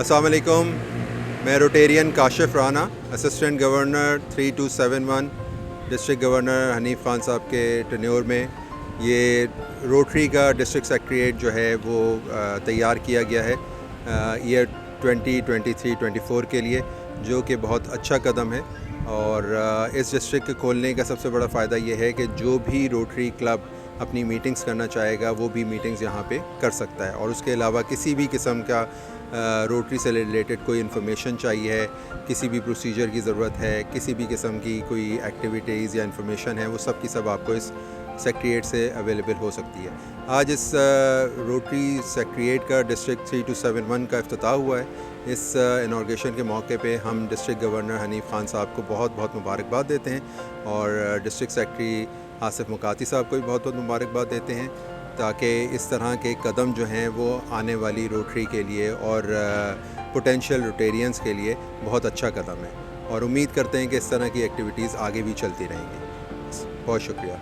السلام علیکم. میں Rotarian Kashif Rana, assistant governor 3271 district governor Hanif Khan صاحب کے ٹینیور میں یہ روٹری کا ڈسٹرکٹ سیکریٹریٹ جو ہے وہ تیار کیا گیا ہے ایئر 2023-24 کے لیے، جو کہ بہت اچھا قدم ہے. اور اس ڈسٹرکٹ کے کھولنے کا سب سے بڑا فائدہ یہ ہے کہ جو بھی روٹری کلب اپنی میٹنگز کرنا چاہے گا وہ بھی میٹنگز یہاں پہ کر سکتا ہے. اور اس کے علاوہ کسی بھی قسم کا روٹری سے ریلیٹڈ کوئی انفارمیشن چاہیے ہے، کسی بھی پروسیجر کی ضرورت ہے، کسی بھی قسم کی کوئی ایکٹیویٹیز یا انفارمیشن ہے، وہ سب کی سب آپ کو اس سیکریٹریٹ سے اویلیبل ہو سکتی ہے. آج اس روٹری سیکریٹریٹ کا ڈسٹرکٹ 3271 کا افتتاح ہوا ہے. اس انوگریشن کے موقع پہ ہم ڈسٹرکٹ گورنر حنیف خان صاحب کو بہت بہت مبارکباد دیتے ہیں، اور ڈسٹرکٹ سیکریٹری آصف مکاتی صاحب کو بھی بہت بہت مبارکباد دیتے ہیں، تاکہ اس طرح کے قدم جو ہیں وہ آنے والی روٹری کے لیے اور پوٹینشیل روٹیرینز کے لیے بہت اچھا قدم ہے. اور امید کرتے ہیں کہ اس طرح کی ایکٹیویٹیز آگے بھی چلتی رہیں گی. بہت شکریہ.